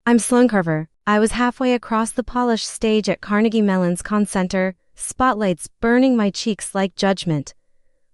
I'm Sloan Carver. I was halfway across the polished stage at Carnegie Mellon's Con Center, spotlights burning my cheeks like judgment,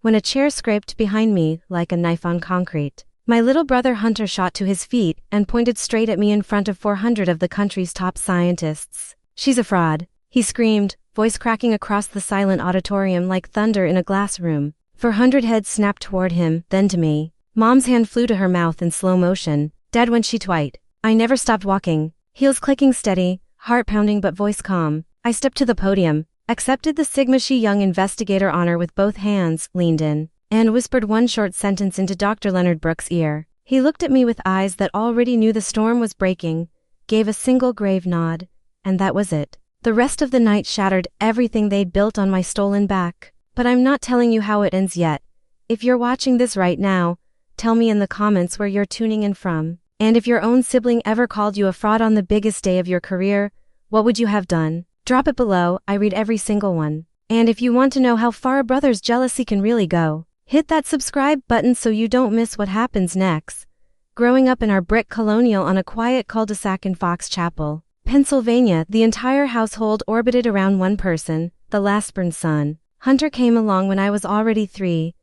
when a chair scraped behind me like a knife on concrete. My little brother Hunter shot to his feet and pointed straight at me in front of 400 of the country's top scientists. "She's a fraud," he screamed, voice cracking across the silent auditorium like thunder in a glass room. 400 heads snapped toward him, then to me. Mom's hand flew to her mouth in slow motion. Dead when she twite. I never stopped walking, heels clicking steady, heart pounding but voice calm. I stepped to the podium, accepted the Sigma Xi Young Investigator honor with both hands, leaned in, and whispered one short sentence into Dr. Leonard Brooks' ear. He looked at me with eyes that already knew the storm was breaking, gave a single grave nod, and that was it. The rest of the night shattered everything they'd built on my stolen back. But I'm not telling you how it ends yet. If you're watching this right now, tell me in the comments where you're tuning in from. And if your own sibling ever called you a fraud on the biggest day of your career, what would you have done? Drop it below, I read every single one. And if you want to know how far a brother's jealousy can really go, hit that subscribe button so you don't miss what happens next. Growing up in our brick colonial on a quiet cul-de-sac in Fox Chapel, Pennsylvania, the entire household orbited around one person, the last-born son. Hunter came along when I was already 3,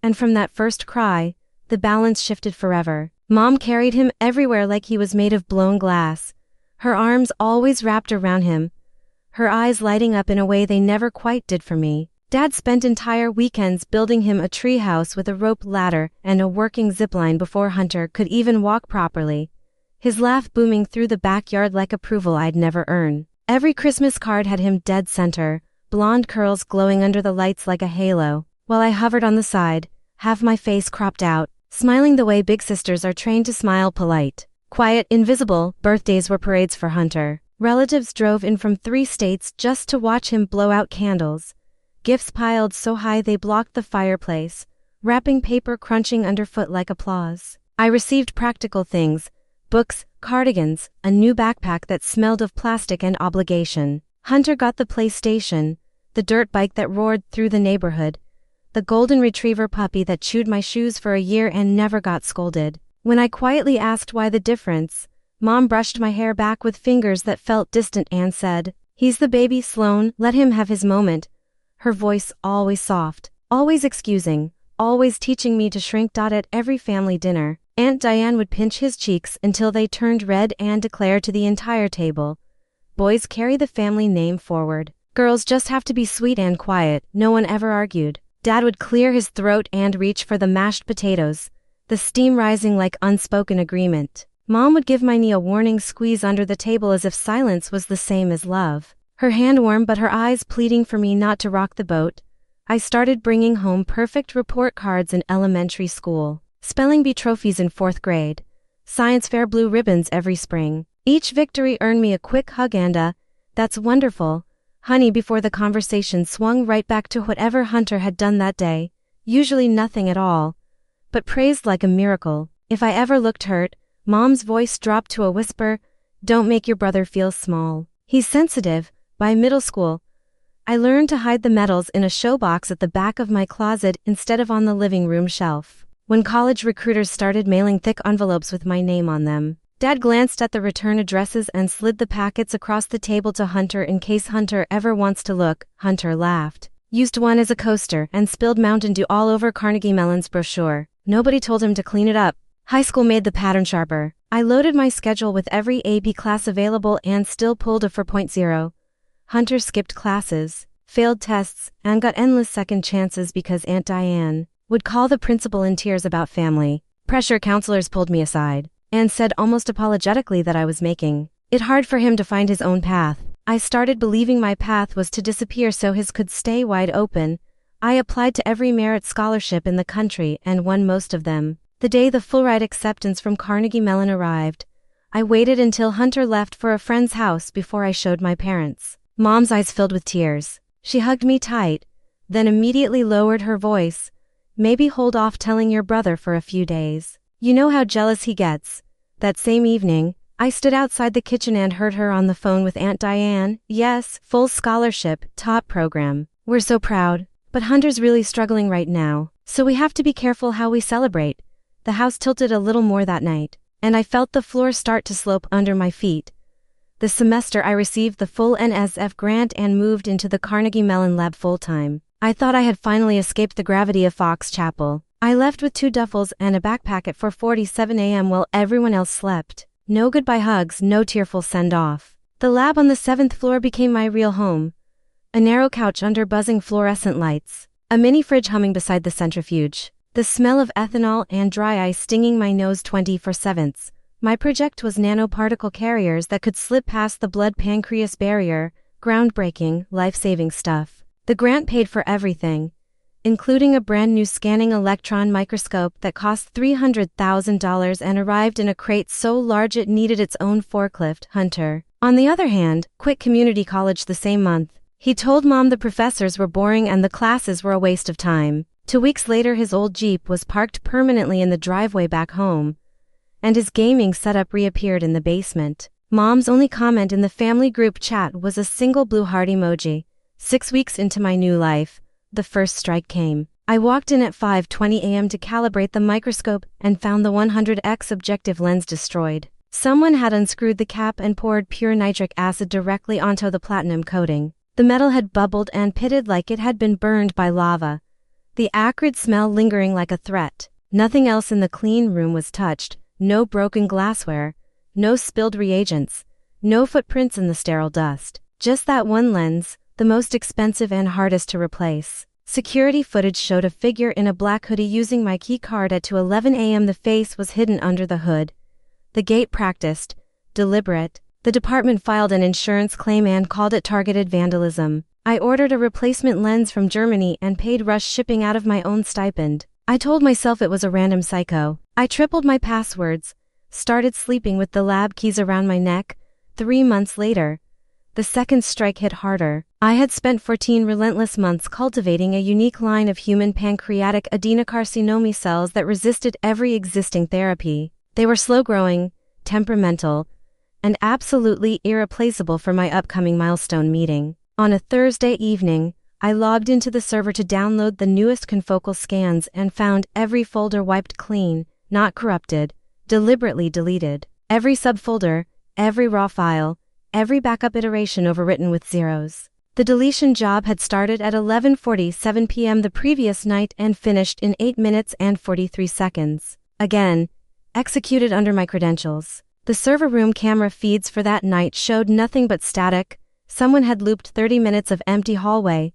and from that first cry, the balance shifted forever. Mom carried him everywhere like he was made of blown glass, her arms always wrapped around him, her eyes lighting up in a way they never quite did for me. Dad spent entire weekends building him a treehouse with a rope ladder and a working zipline before Hunter could even walk properly, his laugh booming through the backyard like approval I'd never earn. Every Christmas card had him dead center, blonde curls glowing under the lights like a halo, while I hovered on the side, half my face cropped out, smiling the way big sisters are trained to smile, polite, quiet, invisible. Birthdays were parades for Hunter. Relatives drove in from 3 states just to watch him blow out candles. Gifts piled so high they blocked the fireplace, wrapping paper crunching underfoot like applause. I received practical things, books, cardigans, a new backpack that smelled of plastic and obligation. Hunter got the PlayStation, the dirt bike that roared through the neighborhood, the golden retriever puppy that chewed my shoes for a year and never got scolded. When I quietly asked why the difference, Mom brushed my hair back with fingers that felt distant and said, "He's the baby, Sloan, let him have his moment." Her voice always soft, always excusing, always teaching me to shrink. At every family dinner, Aunt Diane would pinch his cheeks until they turned red and declare to the entire table, "Boys carry the family name forward. Girls just have to be sweet and quiet." No one ever argued. Dad would clear his throat and reach for the mashed potatoes, the steam rising like unspoken agreement. Mom would give my knee a warning squeeze under the table as if silence was the same as love. Her hand warm but her eyes pleading for me not to rock the boat. I started bringing home perfect report cards in elementary school, spelling bee trophies in 4th grade, science fair blue ribbons every spring. Each victory earned me a quick hug and a, "That's wonderful, honey," before the conversation swung right back to whatever Hunter had done that day, usually nothing at all, but praised like a miracle. If I ever looked hurt, Mom's voice dropped to a whisper, "Don't make your brother feel small. He's sensitive." By middle school, I learned to hide the medals in a showbox at the back of my closet instead of on the living room shelf. When college recruiters started mailing thick envelopes with my name on them, Dad glanced at the return addresses and slid the packets across the table to Hunter in case Hunter ever wants to look. Hunter laughed, used one as a coaster, and spilled Mountain Dew all over Carnegie Mellon's brochure. Nobody told him to clean it up. High school made the pattern sharper. I loaded my schedule with every AP class available and still pulled a 4.0. Hunter skipped classes, failed tests, and got endless second chances because Aunt Diane would call the principal in tears about family pressure. Counselors pulled me aside and said almost apologetically that I was making it hard for him to find his own path. I started believing my path was to disappear so his could stay wide open. I applied to every merit scholarship in the country and won most of them. The day the full-ride acceptance from Carnegie Mellon arrived, I waited until Hunter left for a friend's house before I showed my parents. Mom's eyes filled with tears. She hugged me tight, then immediately lowered her voice. "Maybe hold off telling your brother for a few days. You know how jealous he gets." That same evening, I stood outside the kitchen and heard her on the phone with Aunt Diane. "Yes, full scholarship, top program. We're so proud. But Hunter's really struggling right now, so we have to be careful how we celebrate." The house tilted a little more that night. and I felt the floor start to slope under my feet. This semester I received the full NSF grant and moved into the Carnegie Mellon lab full-time. I thought I had finally escaped the gravity of Fox Chapel. I left with 2 duffels and a backpack at 4:47 a.m. while everyone else slept. No goodbye hugs, no tearful send-off. The lab on the 7th floor became my real home. A narrow couch under buzzing fluorescent lights. A mini fridge humming beside the centrifuge. The smell of ethanol and dry ice stinging my nose 24/7. My project was nanoparticle carriers that could slip past the blood-pancreas barrier. Groundbreaking, life-saving stuff. The grant paid for everything, including a brand new scanning electron microscope that cost $300,000 and arrived in a crate so large it needed its own forklift. Hunter, on the other hand, quit community college the same month. He told Mom the professors were boring and the classes were a waste of time. 2 weeks later his old Jeep was parked permanently in the driveway back home, and his gaming setup reappeared in the basement. Mom's only comment in the family group chat was a single blue heart emoji. 6 weeks into my new life, the first strike came. I walked in at 5:20 a.m. to calibrate the microscope and found the 100x objective lens destroyed. Someone had unscrewed the cap and poured pure nitric acid directly onto the platinum coating. The metal had bubbled and pitted like it had been burned by lava, the acrid smell lingering like a threat. Nothing else in the clean room was touched, no broken glassware, no spilled reagents, no footprints in the sterile dust. Just that one lens, the most expensive and hardest to replace. Security footage showed a figure in a black hoodie using my key card at 2:11 a.m. The face was hidden under the hood. The gait practiced, deliberate. The department filed an insurance claim and called it targeted vandalism. I ordered a replacement lens from Germany and paid rush shipping out of my own stipend. I told myself it was a random psycho. I tripled my passwords, started sleeping with the lab keys around my neck. 3 months later, the second strike hit harder. I had spent 14 relentless months cultivating a unique line of human pancreatic adenocarcinoma cells that resisted every existing therapy. They were slow-growing, temperamental, and absolutely irreplaceable for my upcoming milestone meeting. On a Thursday evening, I logged into the server to download the newest confocal scans and found every folder wiped clean, not corrupted, deliberately deleted. Every subfolder, every raw file, every backup iteration overwritten with zeros. The deletion job had started at 11:47 p.m. the previous night and finished in 8 minutes and 43 seconds. Again, executed under my credentials. The server room camera feeds for that night showed nothing but static. Someone had looped 30 minutes of empty hallway.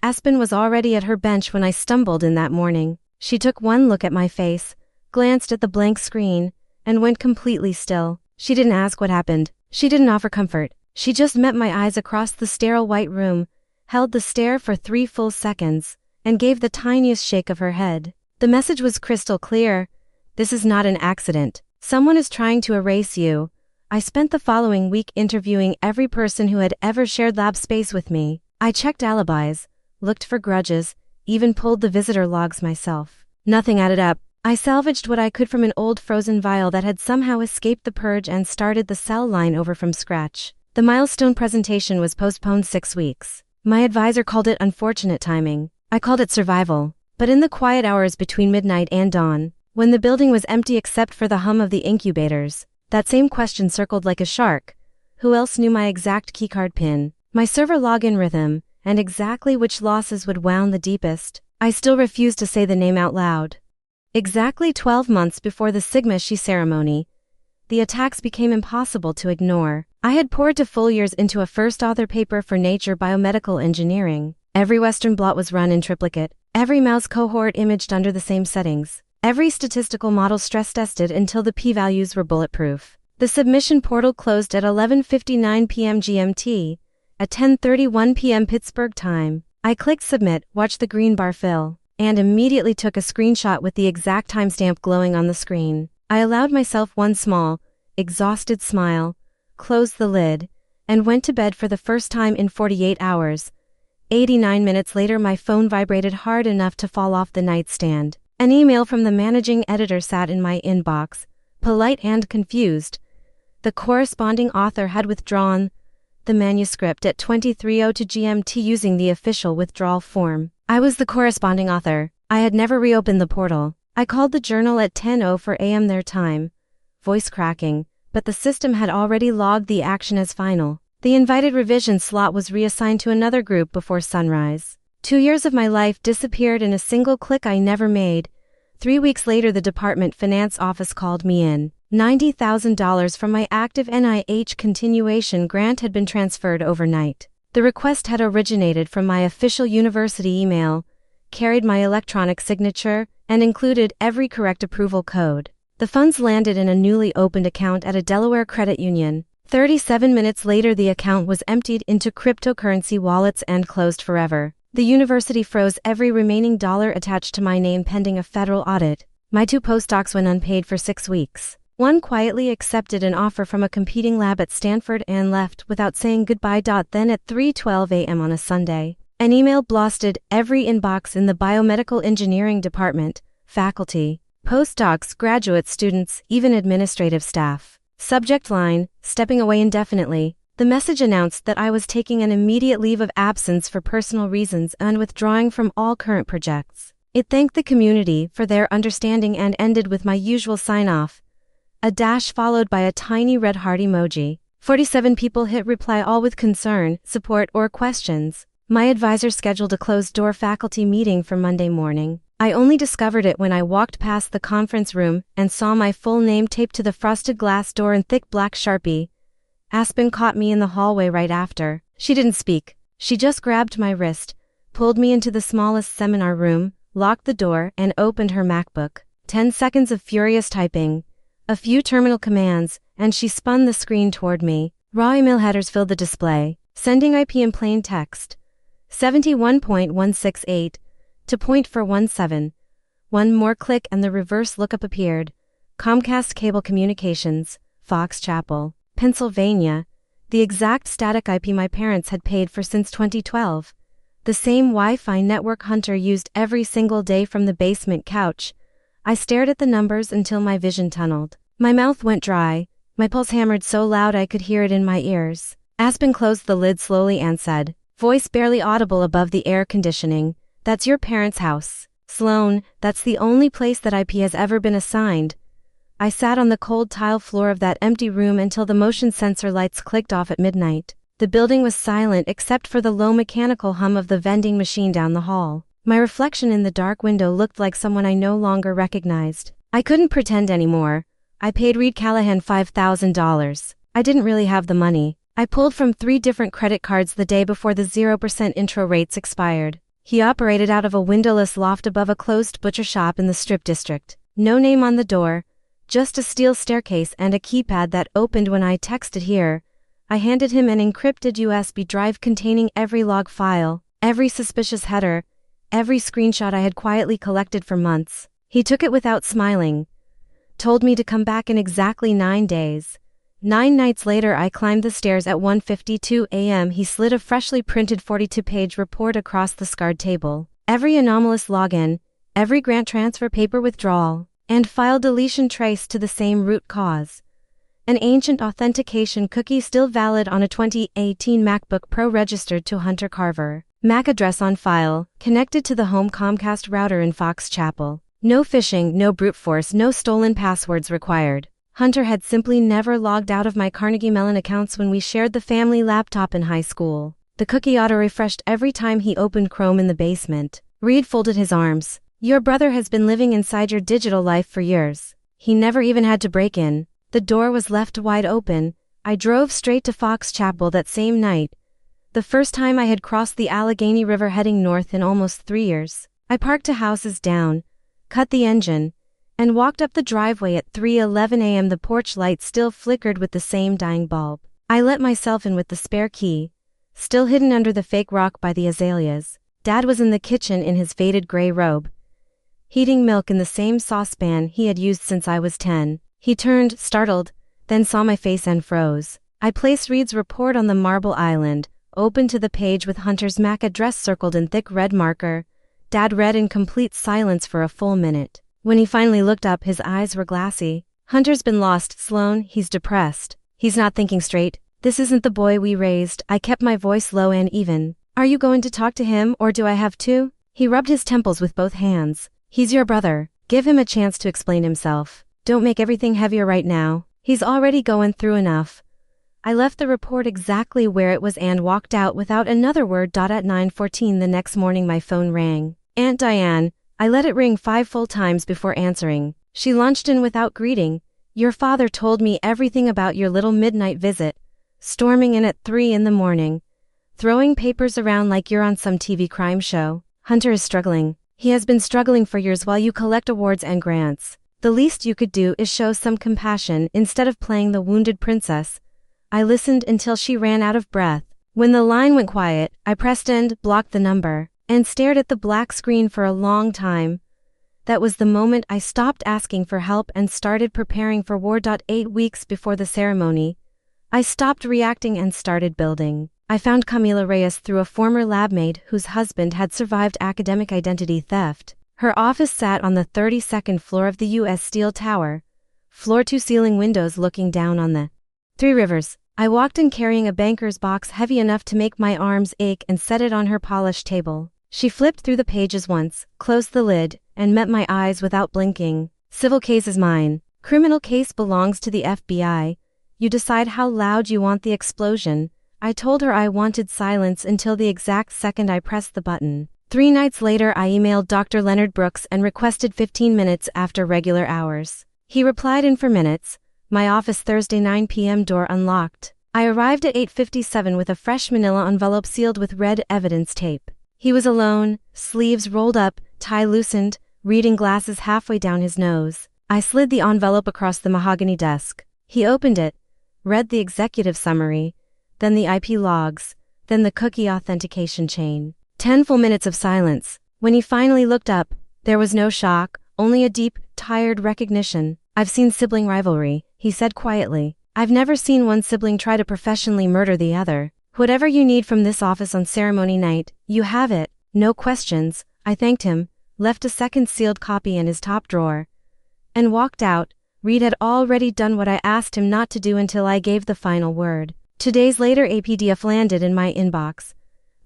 Aspen was already at her bench when I stumbled in that morning. She took one look at my face, glanced at the blank screen, and went completely still. She didn't ask what happened. She didn't offer comfort. She just met my eyes across the sterile white room, held the stare for 3 full seconds, and gave the tiniest shake of her head. The message was crystal clear. This is not an accident. Someone is trying to erase you. I spent the following week interviewing every person who had ever shared lab space with me. I checked alibis, looked for grudges, even pulled the visitor logs myself. Nothing added up. I salvaged what I could from an old frozen vial that had somehow escaped the purge and started the cell line over from scratch. The milestone presentation was postponed 6 weeks. My advisor called it unfortunate timing. I called it survival. But in the quiet hours between midnight and dawn, when the building was empty except for the hum of the incubators, that same question circled like a shark. Who else knew my exact keycard pin, my server login rhythm, and exactly which losses would wound the deepest? I still refused to say the name out loud. Exactly 12 months before the Sigma Xi ceremony, the attacks became impossible to ignore. I had poured 2 full years into a first author paper for Nature Biomedical Engineering. Every Western blot was run in triplicate, every mouse cohort imaged under the same settings, every statistical model stress tested until the p-values were bulletproof. The submission portal closed at 11:59 p.m. GMT, at 10:31 p.m. Pittsburgh time. I clicked submit, watched the green bar fill, and immediately took a screenshot with the exact timestamp glowing on the screen. I allowed myself one small, exhausted smile, closed the lid, and went to bed for the first time in 48 hours. 89 minutes later my phone vibrated hard enough to fall off the nightstand. An email from the managing editor sat in my inbox, polite and confused. The corresponding author had withdrawn the manuscript at 23:02 GMT using the official withdrawal form. I was the corresponding author. I had never reopened the portal. I called the journal at 10:04 a.m. their time, voice cracking, but the system had already logged the action as final. The invited revision slot was reassigned to another group before sunrise. 2 years of my life disappeared in a single click I never made. 3 weeks later, the department finance office called me in. $90,000 from my active NIH continuation grant had been transferred overnight. The request had originated from my official university email, carried my electronic signature, and included every correct approval code. The funds landed in a newly opened account at a Delaware credit union. 37 minutes later, the account was emptied into cryptocurrency wallets and closed forever. The university froze every remaining dollar attached to my name pending a federal audit. My 2 postdocs went unpaid for 6 weeks. One quietly accepted an offer from a competing lab at Stanford and left without saying goodbye. Then at 3:12 a.m. on a Sunday, an email blasted every inbox in the biomedical engineering department, faculty, postdocs, graduate students, even administrative staff. Subject line, stepping away indefinitely. The message announced that I was taking an immediate leave of absence for personal reasons and withdrawing from all current projects. It thanked the community for their understanding and ended with my usual sign-off, a dash followed by a tiny red heart emoji. 47 people hit reply, all with concern, support, or questions. My advisor scheduled a closed-door faculty meeting for Monday morning. I only discovered it when I walked past the conference room and saw my full name taped to the frosted glass door in thick black Sharpie. Aspen caught me in the hallway right after. She didn't speak. She just grabbed my wrist, pulled me into the smallest seminar room, locked the door, and opened her MacBook. 10 seconds of furious typing, a few terminal commands, and she spun the screen toward me. Raw email headers filled the display. Sending IP in plain text. 71.168 to point for 17. One more click and the reverse lookup appeared. Comcast Cable Communications, Fox Chapel, Pennsylvania. The exact static IP my parents had paid for since 2012. The same Wi-Fi network Hunter used every single day from the basement couch. I stared at the numbers until my vision tunneled. My mouth went dry. My pulse hammered so loud I could hear it in my ears. Aspen closed the lid slowly and said, voice barely audible above the air conditioning, "That's your parents' house, Sloan. That's the only place that IP has ever been assigned." I sat on the cold tile floor of that empty room until the motion sensor lights clicked off at midnight. The building was silent except for the low mechanical hum of the vending machine down the hall. My reflection in the dark window looked like someone I no longer recognized. I couldn't pretend anymore. I paid Reed Callahan $5,000. I didn't really have the money. I pulled from 3 different credit cards the day before the 0% intro rates expired. He operated out of a windowless loft above a closed butcher shop in the Strip District. No name on the door, just a steel staircase and a keypad that opened when I texted here. I handed him an encrypted USB drive containing every log file, every suspicious header, every screenshot I had quietly collected for months. He took it without smiling. Told me to come back in exactly 9 days. 9 nights later, I climbed the stairs at 1:52 a.m. He slid a freshly printed 42-page report across the scarred table. Every anomalous login, every grant transfer paper withdrawal, and file deletion traced to the same root cause. An ancient authentication cookie still valid on a 2018 MacBook Pro registered to Hunter Carver. MAC address on file, connected to the home Comcast router in Fox Chapel. No phishing, no brute force, no stolen passwords required. Hunter had simply never logged out of my Carnegie Mellon accounts when we shared the family laptop in high school. The cookie auto-refreshed every time he opened Chrome in the basement. Reed folded his arms. Your brother has been living inside your digital life for years. He never even had to break in. The door was left wide open. I drove straight to Fox Chapel that same night. The first time I had crossed the Allegheny River heading north in almost 3 years. I parked 2 houses down, cut the engine, and walked up the driveway at 3:11 a.m. The porch light still flickered with the same dying bulb. I let myself in with the spare key, still hidden under the fake rock by the azaleas. Dad was in the kitchen in his faded gray robe, heating milk in the same saucepan he had used since I was 10. He turned, startled, then saw my face and froze. I placed Reed's report on the marble island, opened to the page with Hunter's MAC address circled in thick red marker. Dad read in complete silence for a full minute. When he finally looked up, his eyes were glassy. Hunter's been lost, Sloan. He's depressed. He's not thinking straight. This isn't the boy we raised. I kept my voice low and even. Are you going to talk to him, or do I have to? He rubbed his temples with both hands. He's your brother. Give him a chance to explain himself. Don't make everything heavier right now. He's already going through enough. I left the report exactly where it was and walked out without another word. At 9:14 the next morning my phone rang. Aunt Diane. I let it ring 5 full times before answering. She launched in without greeting. Your father told me everything about your little midnight visit. Storming in at 3 in the morning. Throwing papers around like you're on some TV crime show. Hunter is struggling. He has been struggling for years while you collect awards and grants. The least you could do is show some compassion instead of playing the wounded princess. I listened until she ran out of breath. When the line went quiet, I pressed end, blocked the number, and stared at the black screen for a long time. That was the moment I stopped asking for help and started preparing for war. 8 weeks before the ceremony, I stopped reacting and started building. I found Camila Reyes through a former labmate whose husband had survived academic identity theft. Her office sat on the 32nd floor of the U.S. Steel Tower, floor-to-ceiling windows looking down on the Three Rivers. I walked in carrying a banker's box heavy enough to make my arms ache and set it on her polished table. She flipped through the pages once, closed the lid, and met my eyes without blinking. Civil case is mine. Criminal case belongs to the FBI. You decide how loud you want the explosion. I told her I wanted silence until the exact second I pressed the button. 3 nights later I emailed Dr. Leonard Brooks and requested 15 minutes after regular hours. He replied in 4 minutes. My office Thursday 9 p.m. door unlocked. I arrived at 8:57 with a fresh manila envelope sealed with red evidence tape. He was alone, sleeves rolled up, tie loosened, reading glasses halfway down his nose. I slid the envelope across the mahogany desk. He opened it, read the executive summary, then the IP logs, then the cookie authentication chain. 10 full minutes of silence. When he finally looked up, there was no shock, only a deep, tired recognition. I've seen sibling rivalry, he said quietly. I've never seen one sibling try to professionally murder the other. Whatever you need from this office on ceremony night, you have it, no questions. I thanked him, left a second sealed copy in his top drawer, and walked out. Reed had already done what I asked him not to do until I gave the final word. 2 days later a PDF landed in my inbox.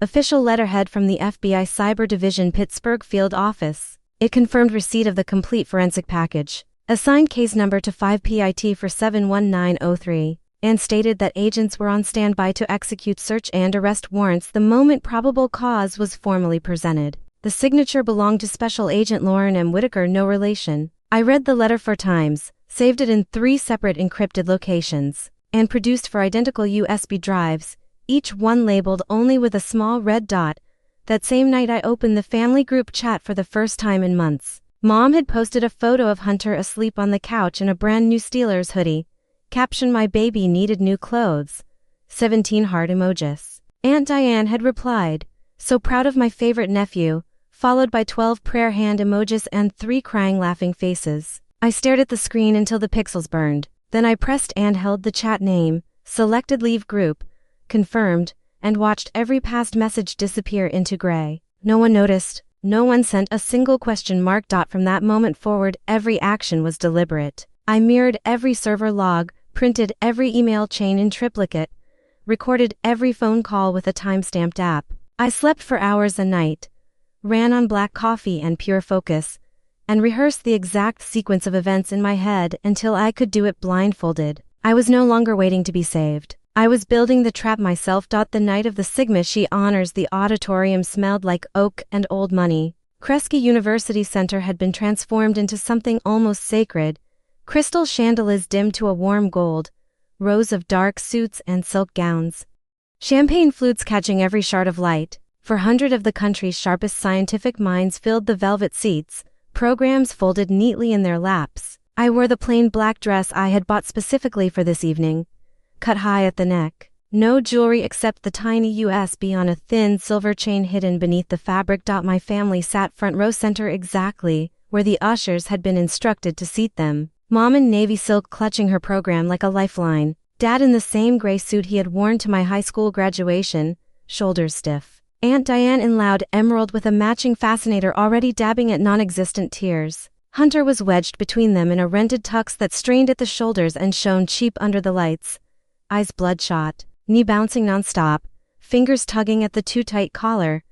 Official letterhead from the FBI Cyber Division Pittsburgh Field Office. It confirmed receipt of the complete forensic package, assigned case number to 5PIT for 71903, and stated that agents were on standby to execute search and arrest warrants the moment probable cause was formally presented. The signature belonged to Special Agent Lauren M. Whitaker, no relation. I read the letter 4 times, saved it in 3 separate encrypted locations, and produced 4 identical USB drives, each one labeled only with a small red dot. That same night I opened the family group chat for the first time in months. Mom had posted a photo of Hunter asleep on the couch in a brand new Steelers hoodie. Caption: my baby needed new clothes. 17 heart emojis. Aunt Diane had replied, so proud of my favorite nephew, followed by 12 prayer hand emojis and 3 crying laughing faces. I stared at the screen until the pixels burned. Then I pressed and held the chat name, selected leave group, confirmed, and watched every past message disappear into gray. No one noticed. No one sent a single question mark. From that moment forward, every action was deliberate. I mirrored every server log, printed every email chain in triplicate, recorded every phone call with a time-stamped app. I slept for hours a night, ran on black coffee and pure focus, and rehearsed the exact sequence of events in my head until I could do it blindfolded. I was no longer waiting to be saved. I was building the trap myself. The night of the Sigma Xi honors, the auditorium smelled like oak and old money. Kresge University Center had been transformed into something almost sacred. Crystal chandeliers dimmed to a warm gold, rows of dark suits and silk gowns. Champagne flutes catching every shard of light. 400 of the country's sharpest scientific minds filled the velvet seats, programs folded neatly in their laps. I wore the plain black dress I had bought specifically for this evening, cut high at the neck. No jewelry except the tiny USB on a thin silver chain hidden beneath the fabric. My family sat front row center, exactly where the ushers had been instructed to seat them. Mom in navy silk clutching her program like a lifeline. Dad in the same gray suit he had worn to my high school graduation, shoulders stiff. Aunt Diane in loud emerald with a matching fascinator already dabbing at non-existent tears. Hunter was wedged between them in a rented tux that strained at the shoulders and shone cheap under the lights. Eyes bloodshot, knee bouncing nonstop, fingers tugging at the too-tight collar.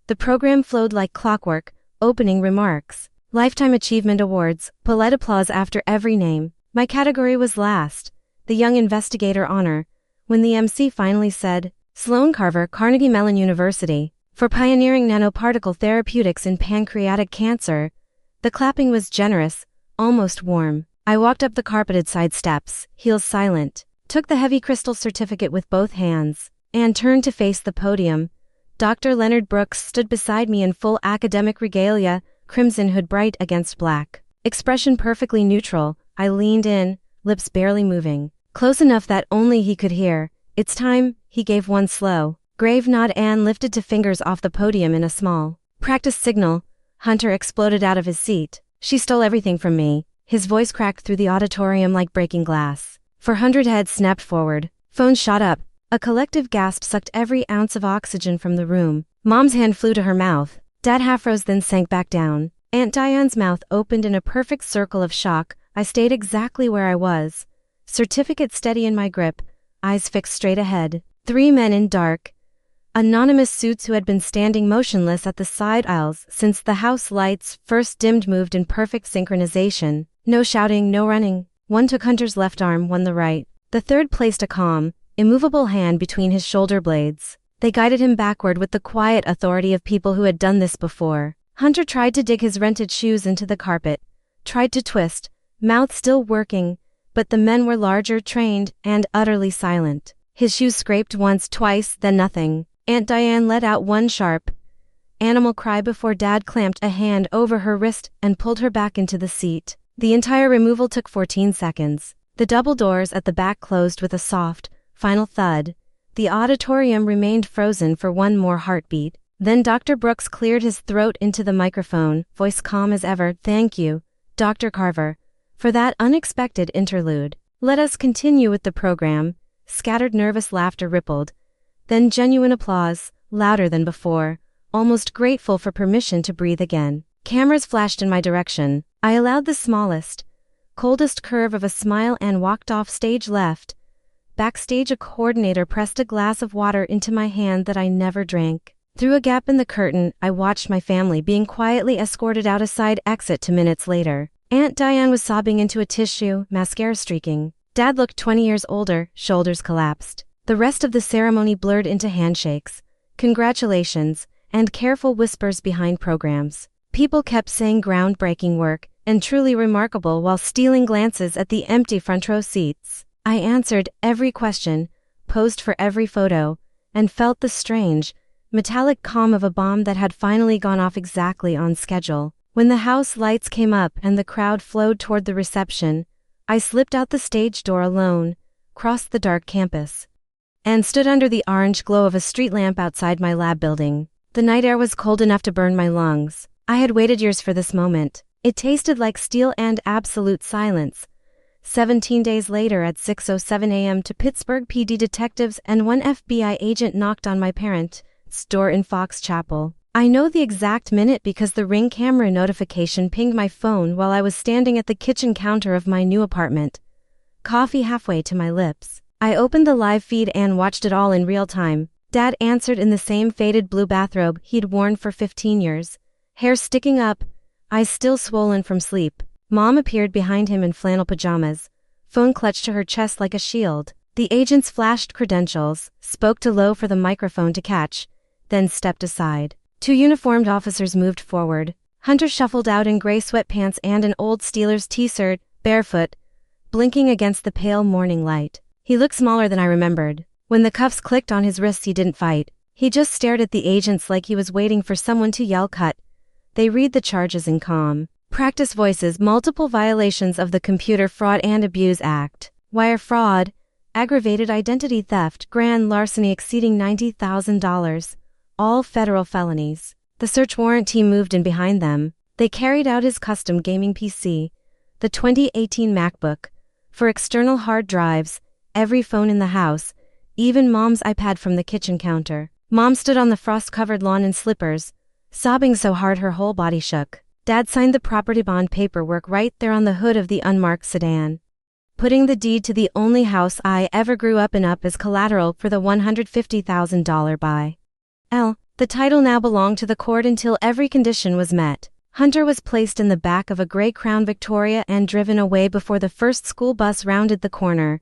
The program flowed like clockwork, opening remarks, Lifetime Achievement Awards, polite applause after every name. My category was last, the Young Investigator honor, when the MC finally said, Sloan Carver, Carnegie Mellon University, for pioneering nanoparticle therapeutics in pancreatic cancer. The clapping was generous, almost warm. I walked up the carpeted side steps, heels silent, took the heavy crystal certificate with both hands, and turned to face the podium. Dr. Leonard Brooks stood beside me in full academic regalia, crimson hood bright against black. Expression perfectly neutral. I leaned in, lips barely moving, close enough that only he could hear. It's time, he gave one slow, grave nod and lifted two fingers off the podium in a small practice signal. Hunter exploded out of his seat. She stole everything from me. His voice cracked through the auditorium like breaking glass. 400 heads snapped forward. Phones shot up. A collective gasp sucked every ounce of oxygen from the room. Mom's hand flew to her mouth. Dad half rose then sank back down. Aunt Diane's mouth opened in a perfect circle of shock. I stayed exactly where I was. Certificate steady in my grip. Eyes fixed straight ahead. 3 men in dark, anonymous suits who had been standing motionless at the side aisles since the house lights first dimmed moved in perfect synchronization. No shouting, no running. One took Hunter's left arm, one the right. The third placed a calm, immovable hand between his shoulder blades. They guided him backward with the quiet authority of people who had done this before. Hunter tried to dig his rented shoes into the carpet, tried to twist, mouth still working, but the men were larger, trained, and utterly silent. His shoes scraped once, twice, then nothing. Aunt Diane let out one sharp animal cry before Dad clamped a hand over her wrist and pulled her back into the seat. The entire removal took 14 seconds. The double doors at the back closed with a soft, final thud. The auditorium remained frozen for one more heartbeat. Then Dr. Brooks cleared his throat into the microphone, voice calm as ever. Thank you, Dr. Carver, for that unexpected interlude. Let us continue with the program. Scattered nervous laughter rippled. Then genuine applause, louder than before, almost grateful for permission to breathe again. Cameras flashed in my direction. I allowed the smallest, coldest curve of a smile and walked off stage left. Backstage, a coordinator pressed a glass of water into my hand that I never drank. Through a gap in the curtain, I watched my family being quietly escorted out a side exit 2 minutes later. Aunt Diane was sobbing into a tissue, mascara streaking. Dad looked 20 years older, shoulders collapsed. The rest of the ceremony blurred into handshakes, congratulations, and careful whispers behind programs. People kept saying groundbreaking work and truly remarkable while stealing glances at the empty front row seats. I answered every question, posed for every photo, and felt the strange, metallic calm of a bomb that had finally gone off exactly on schedule. When the house lights came up and the crowd flowed toward the reception, I slipped out the stage door alone, crossed the dark campus, and stood under the orange glow of a street lamp outside my lab building. The night air was cold enough to burn my lungs. I had waited years for this moment. It tasted like steel and absolute silence. 17 days later at 6:07 a.m. two Pittsburgh PD detectives and one FBI agent knocked on my parents' door in Fox Chapel. I know the exact minute because the Ring camera notification pinged my phone while I was standing at the kitchen counter of my new apartment, coffee halfway to my lips. I opened the live feed and watched it all in real time. Dad answered in the same faded blue bathrobe he'd worn for 15 years, hair sticking up, eyes still swollen from sleep. Mom appeared behind him in flannel pajamas, phone clutched to her chest like a shield. The agents flashed credentials, spoke too low for the microphone to catch, then stepped aside. 2 uniformed officers moved forward. Hunter shuffled out in gray sweatpants and an old Steelers t-shirt, barefoot, blinking against the pale morning light. He looked smaller than I remembered. When the cuffs clicked on his wrists, he didn't fight. He just stared at the agents like he was waiting for someone to yell cut. They read the charges in calm, practice voices, multiple violations of the Computer Fraud and Abuse Act, wire fraud, aggravated identity theft, grand larceny exceeding $90,000, all federal felonies. The search warrant team moved in behind them. They carried out his custom gaming PC, the 2018 MacBook, for external hard drives, every phone in the house, even Mom's iPad from the kitchen counter. Mom stood on the frost-covered lawn in slippers, sobbing so hard her whole body shook. Dad signed the property bond paperwork right there on the hood of the unmarked sedan, putting the deed to the only house I ever grew up in up as collateral for the $150,000 buy. The title now belonged to the court until every condition was met. Hunter was placed in the back of a gray Crown Victoria and driven away before the first school bus rounded the corner.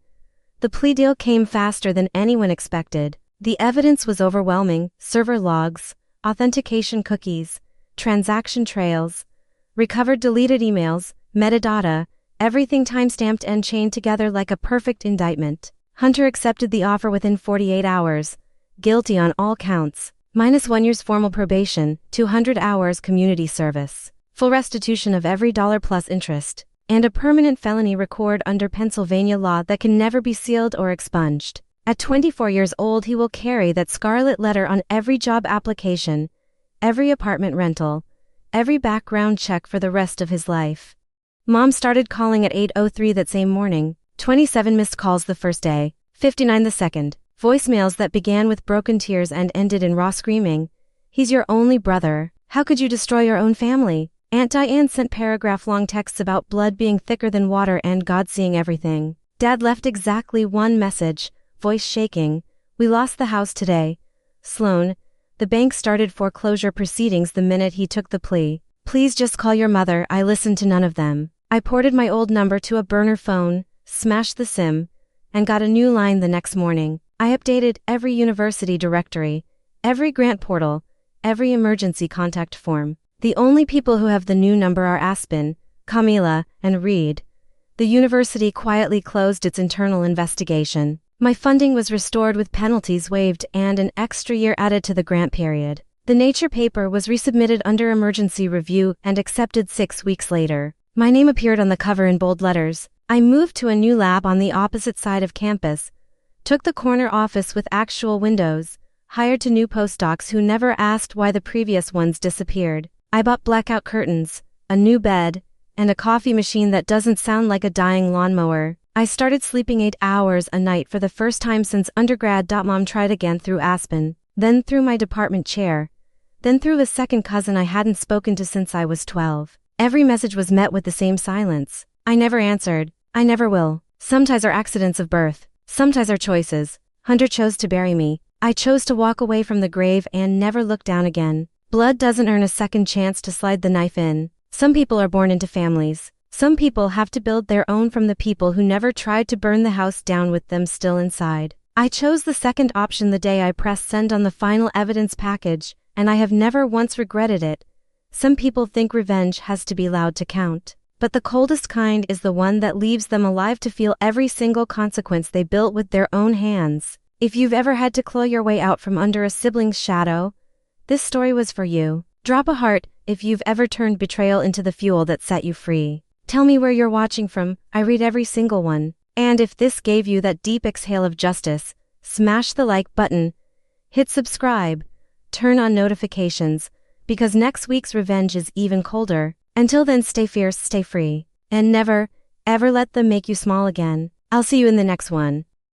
The plea deal came faster than anyone expected. The evidence was overwhelming: server logs, authentication cookies, transaction trails, recovered deleted emails, metadata, everything timestamped and chained together like a perfect indictment. Hunter accepted the offer within 48 hours, guilty on all counts, -1 year's formal probation, 200 hours community service, full restitution of every dollar plus interest, and a permanent felony record under Pennsylvania law that can never be sealed or expunged. At 24 years old, he will carry that scarlet letter on every job application, every apartment rental, every background check for the rest of his life. Mom started calling at 8:03 that same morning, 27 missed calls the first day, 59 the second, voicemails that began with broken tears and ended in raw screaming. "He's your only brother. How could you destroy your own family?" Aunt Diane sent paragraph-long texts about blood being thicker than water and God seeing everything. Dad left exactly one message, voice shaking: "We lost the house today. Sloan, the bank started foreclosure proceedings the minute he took the plea. Please just call your mother." I listened to none of them. I ported my old number to a burner phone, smashed the SIM, and got a new line the next morning. I updated every university directory, every grant portal, every emergency contact form. The only people who have the new number are Aspen, Camila, and Reed. The university quietly closed its internal investigation. My funding was restored with penalties waived and an extra year added to the grant period. The Nature paper was resubmitted under emergency review and accepted 6 weeks later. My name appeared on the cover in bold letters. I moved to a new lab on the opposite side of campus, took the corner office with actual windows, hired 2 new postdocs who never asked why the previous ones disappeared. I bought blackout curtains, a new bed, and a coffee machine that doesn't sound like a dying lawnmower. I started sleeping 8 hours a night for the first time since undergrad. Mom tried again through Aspen, then through my department chair, then through a second cousin I hadn't spoken to since I was 12. Every message was met with the same silence. I never answered. I never will. Sometimes are accidents of birth. Sometimes are choices. Hunter chose to bury me. I chose to walk away from the grave and never look down again. Blood doesn't earn a second chance to slide the knife in. Some people are born into families. Some people have to build their own from the people who never tried to burn the house down with them still inside. I chose the second option the day I pressed send on the final evidence package, and I have never once regretted it. Some people think revenge has to be loud to count, but the coldest kind is the one that leaves them alive to feel every single consequence they built with their own hands. If you've ever had to claw your way out from under a sibling's shadow, this story was for you. Drop a heart if you've ever turned betrayal into the fuel that set you free. Tell me where you're watching from. I read every single one. And if this gave you that deep exhale of justice, smash the like button, hit subscribe, turn on notifications, because next week's revenge is even colder. Until then, stay fierce, stay free, and never, ever let them make you small again. I'll see you in the next one.